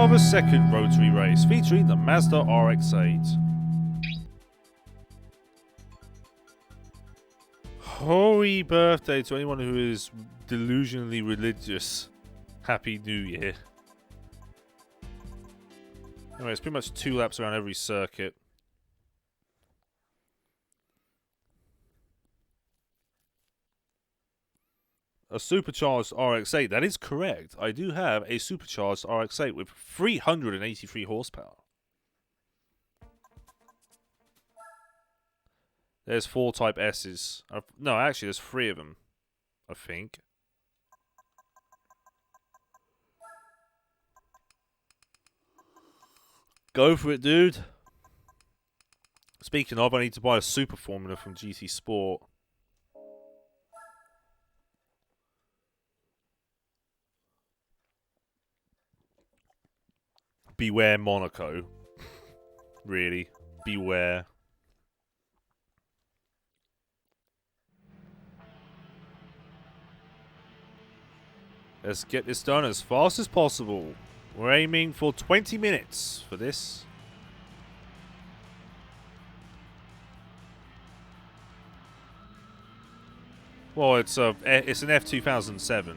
of a second rotary race featuring the Mazda RX-8. Happy birthday to anyone who is delusionally religious. Happy New Year. Anyway, it's pretty much 2 laps around every circuit. A supercharged RX-8. That is correct. I do have a supercharged RX-8 with 383 horsepower. There's 4 Type S's. No, actually, there's 3 of them, I think. Go for it, dude. Speaking of, I need to buy a super formula from GT Sport. Beware Monaco. Really. Beware. Let's get this done as fast as possible. We're aiming for 20 minutes for this. Well, it's an F2007.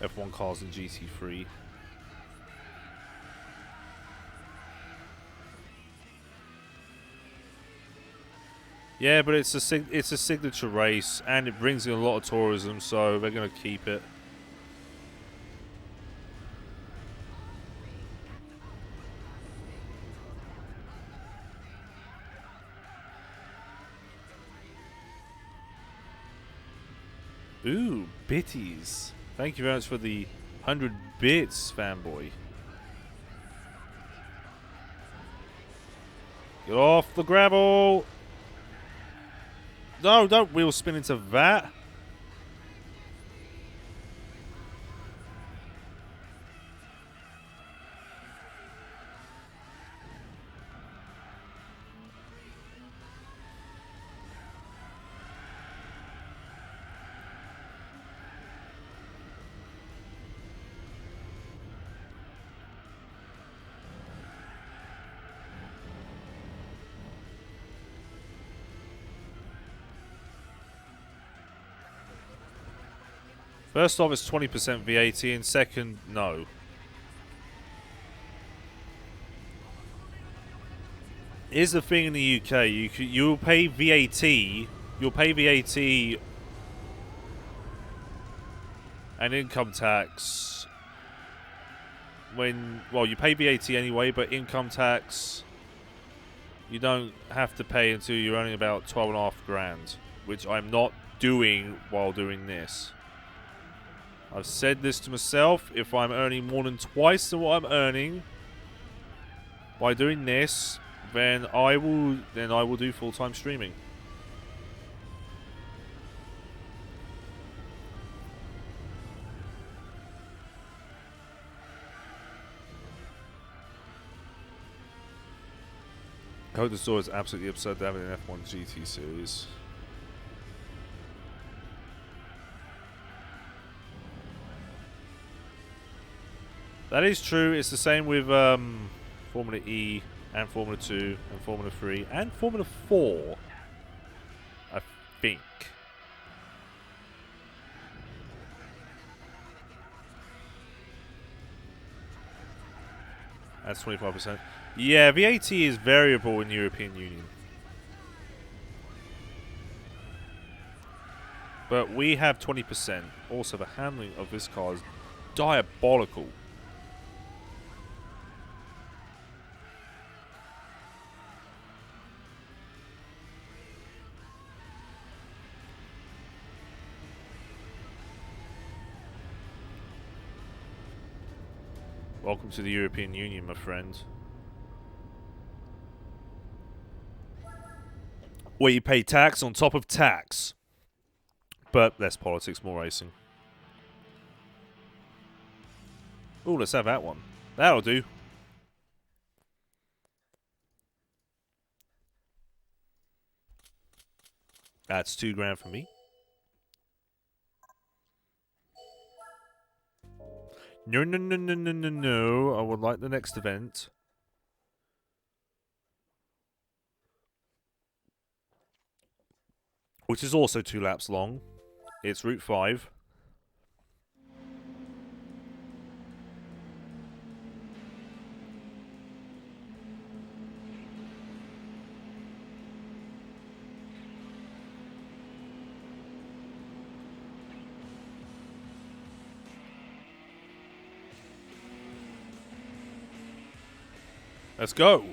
F1 cars in GT3. Yeah, but it's a signature race, and it brings in a lot of tourism, so they're gonna keep it. Ooh, bitties. Thank you very much for the 100 bits, fanboy. Get off the gravel! No, don't wheel spin into that. First off, it's 20% VAT, and second, no. Here's the thing in the UK: you'll pay VAT. You'll pay VAT and income tax when, well, you pay VAT anyway, but income tax you don't have to pay until you're earning about 12.5 grand, which I'm not doing while doing this. I've said this to myself: if I'm earning more than twice than what I'm earning by doing this, then I will do full-time streaming. I hope the store is absolutely absurd to have an F1 GT series. That is true. It's the same with Formula E and Formula 2 and Formula 3 and Formula 4, I think. That's 25%. Yeah, VAT is variable in the European Union. But we have 20%. Also, the handling of this car is diabolical. Welcome to the European Union, my friend. Where you pay tax on top of tax. But less politics, more racing. Oh, let's have that one. That'll do. That's $2 for me. No, no, no, no, no, no, no. I would like the next event. Which is also 2 laps long. It's Route 5. Let's go.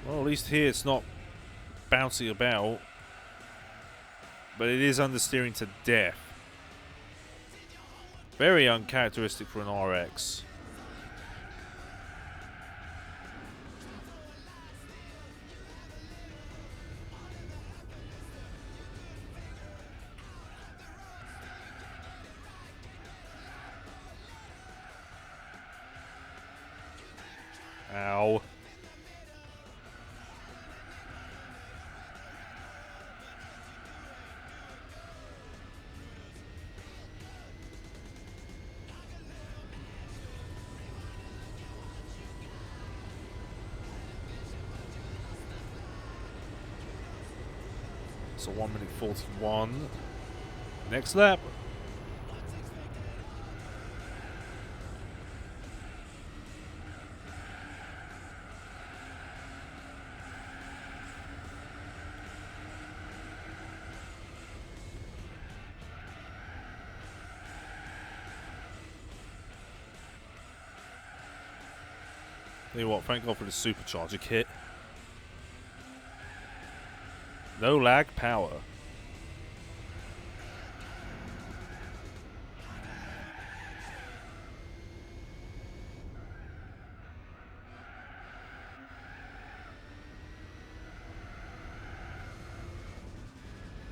Well, at least here it's not bouncing about. But it is understeering to death. Very uncharacteristic for an RX. Ow. So 1:41. Next lap. Tell you what, thank God for the supercharger kit. No lag power.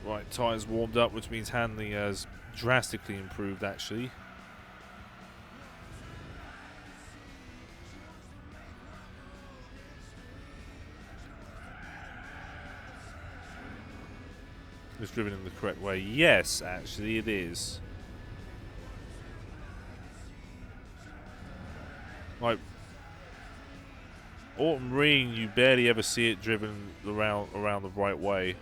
Right, tyres warmed up, which means handling has drastically improved actually. It's driven in the correct way. Yes, actually it is. Like Autumn Ring, you barely ever see it driven around the right way.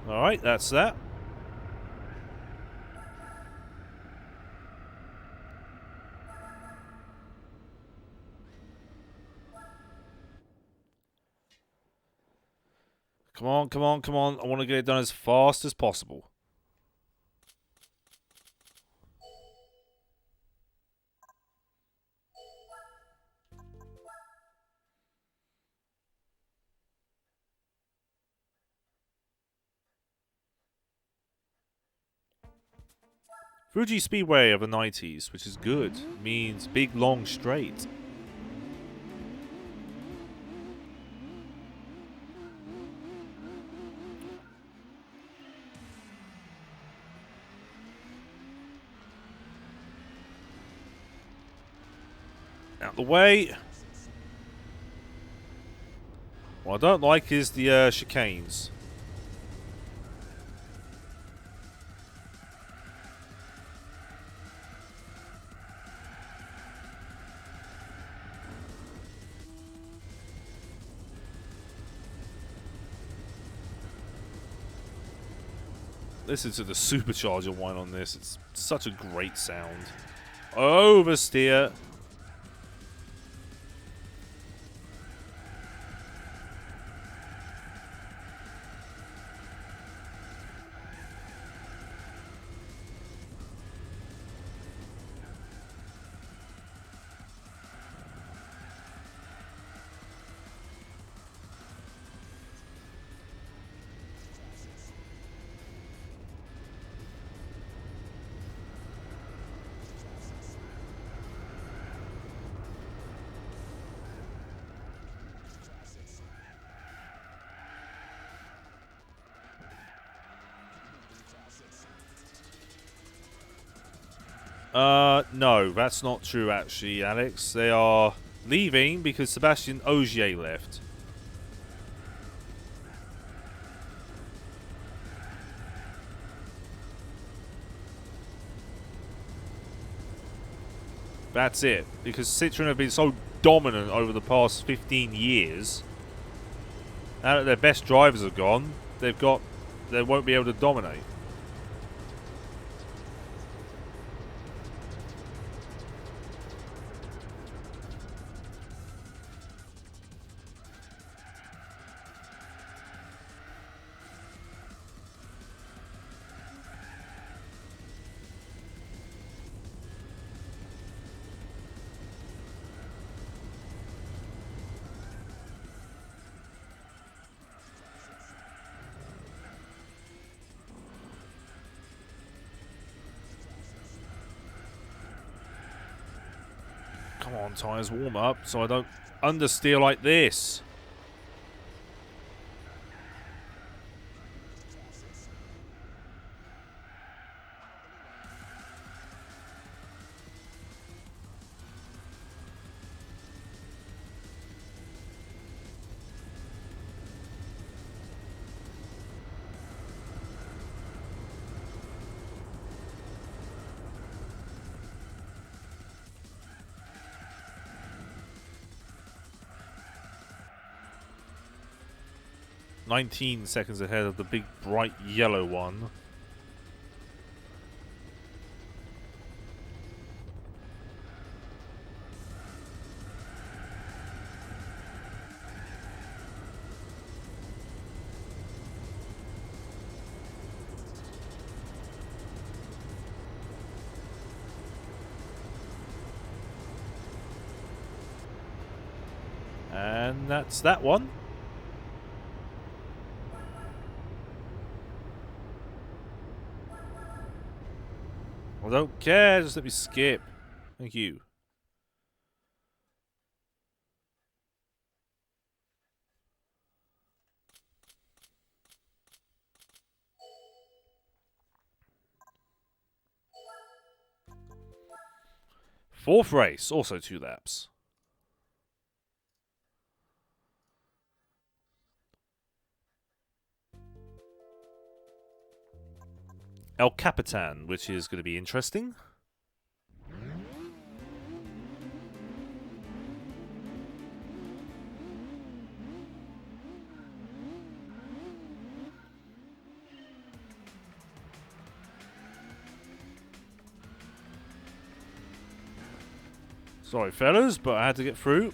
Alright, that's that. Come on, come on, come on. I want to get it done as fast as possible. Fuji Speedway of the 90s, which is good, means big, long, straight. Out the way. What I don't like is the chicanes. Listen to the supercharger whine on this. It's such a great sound. Oversteer. No, that's not true actually, Alex. They are leaving because Sebastian Ogier left. That's it. Because Citroën have been so dominant over the past 15 years. Now that their best drivers are gone, they won't be able to dominate. Come on, tyres, warm up so I don't understeer like this. "19 seconds ahead of the big bright yellow one." And that's that one. I don't care, just let me skip. Thank you. Fourth race, also 2 laps. El Capitan, which is going to be interesting. Sorry, fellas, but I had to get through.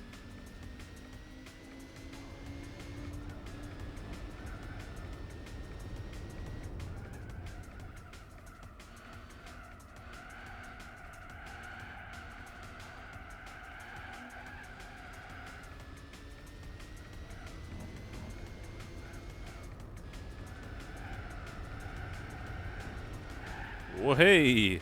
Oh, hey.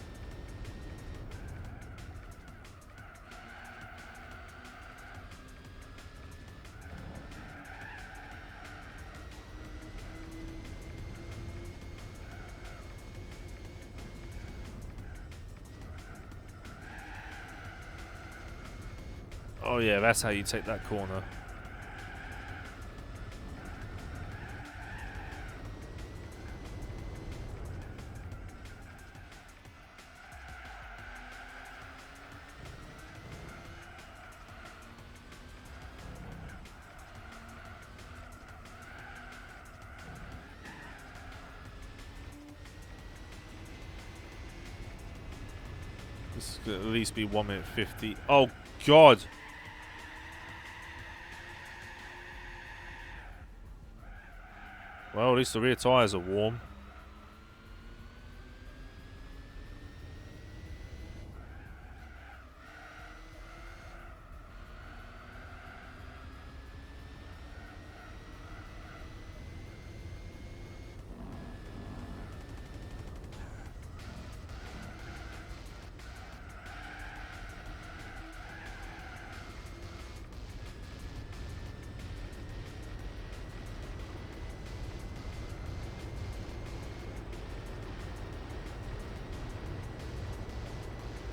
Oh yeah, that's how you take that corner. This could at least be 1 minute 50. Oh God! Well, at least the rear tyres are warm.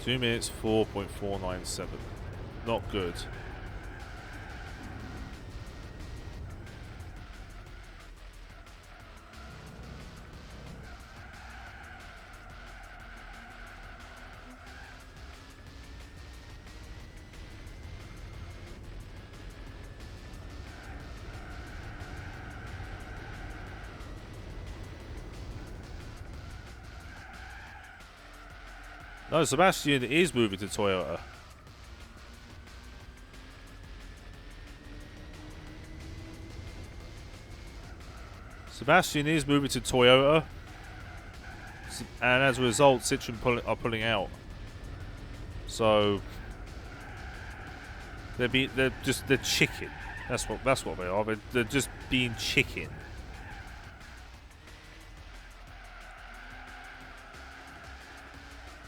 Two minutes 4.497. Not good. No, Sebastian is moving to Toyota. Sebastian is moving to Toyota. And as a result, Citroen are pulling out. So they're chicken. That's what they are. They're just being chicken.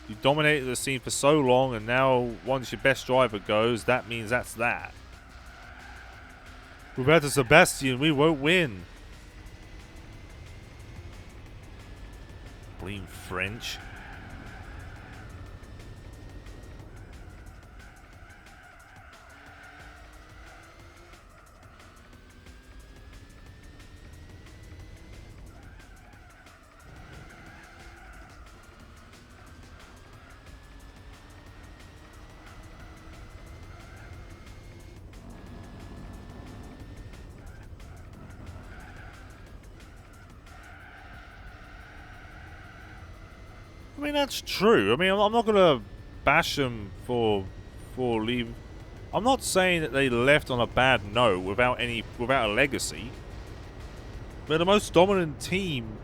You dominated the scene for so long, and now once your best driver goes, that means that's that. Without Sebastian, we won't win. Bleem French. I mean, that's true. I mean, I'm not going to bash them for leaving. I'm not saying that they left on a bad note without a legacy. They're the most dominant team.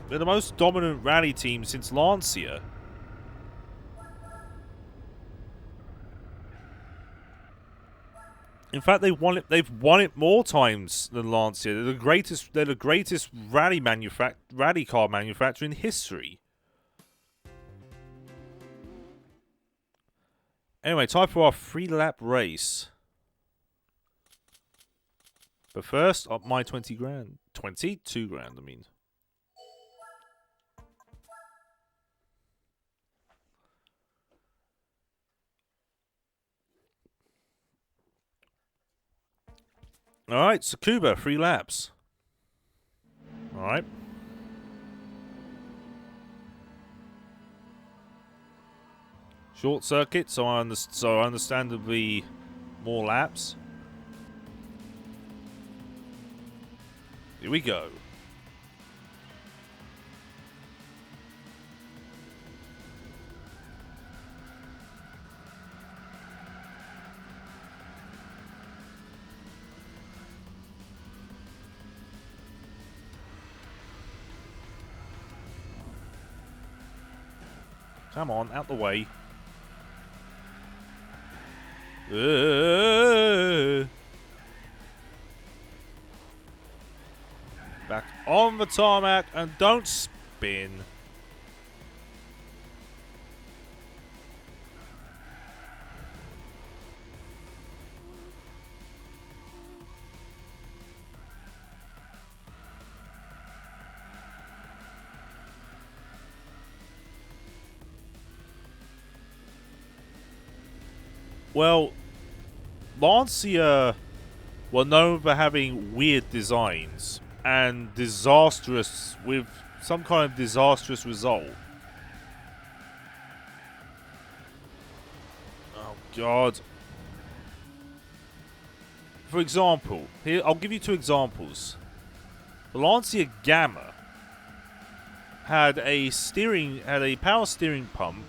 They're the most dominant rally team since Lancia. In fact, they've won it more times than Lancia. They're the greatest rally car manufacturer in history. Anyway, time for our 3-lap race. But first, up my 20 grand. 22 grand, I mean. Alright, Tsukuba, 3 laps. Alright. Short circuit, so understandably more laps. Here we go. Come on, out the way. Back on the tarmac and don't spin. Well, Lancia were known for having weird designs and disastrous, with some kind of disastrous result. Oh God. For example, here I'll give you 2 examples. The Lancia Gamma had a power steering pump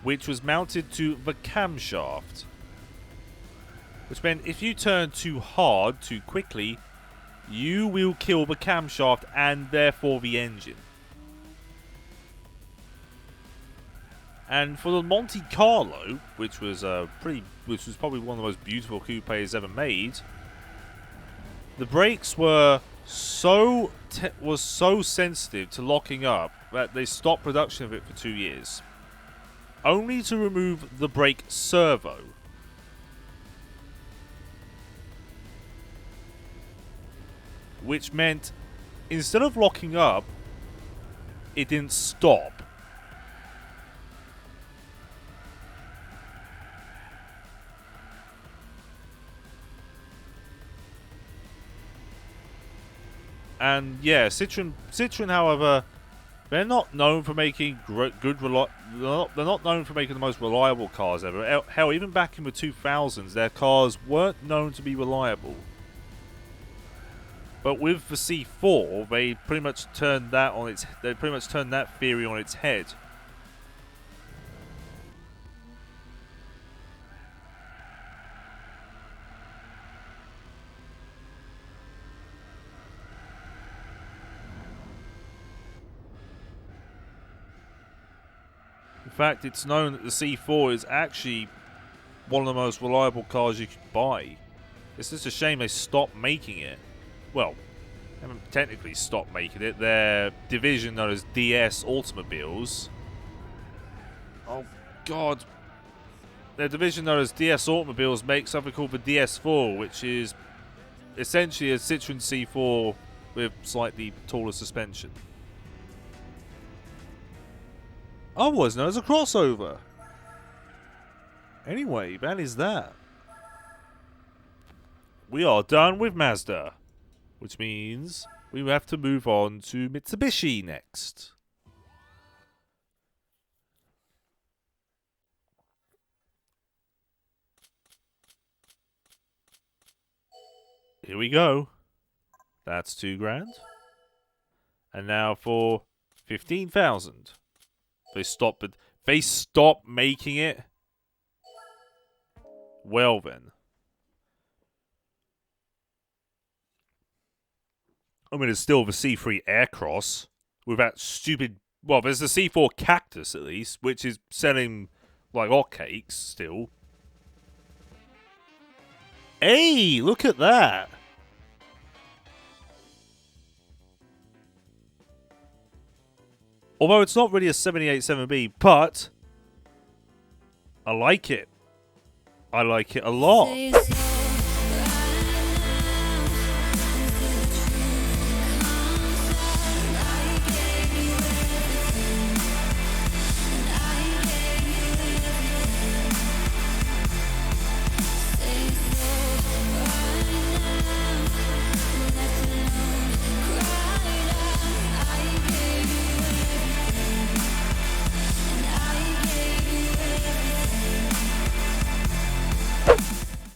which was mounted to the camshaft, which meant if you turn too hard too quickly, you will kill the camshaft and therefore the engine. And for the Monte Carlo, which was probably one of the most beautiful coupes ever made, the brakes were so sensitive to locking up that they stopped production of it for 2 years, only to remove the brake servo. Which meant instead of locking up, it didn't stop. And yeah, Citroen, however, they're not known for making they're not known for making the most reliable cars ever. Hell, even back in the 2000s, their cars weren't known to be reliable. But with the C4, they pretty much turned that theory on its head. In fact, it's known that the C4 is actually one of the most reliable cars you could buy. It's just a shame they stopped making it. Well, they haven't technically stopped making it. Their division known as DS Automobiles. Oh, God. Their division known as DS Automobiles makes something called the DS4, which is essentially a Citroen C4 with slightly taller suspension. Otherwise known as a crossover. Anyway, that is that. We are done with Mazda, which means we have to move on to Mitsubishi next. Here we go. That's $2,000. And now for 15,000. They stopped making it. Well then. I mean, it's still the C3 Aircross with that stupid. Well, there's the C4 Cactus at least, which is selling like hotcakes still. Hey, look at that. Although it's not really a 787B, but I like it. I like it a lot.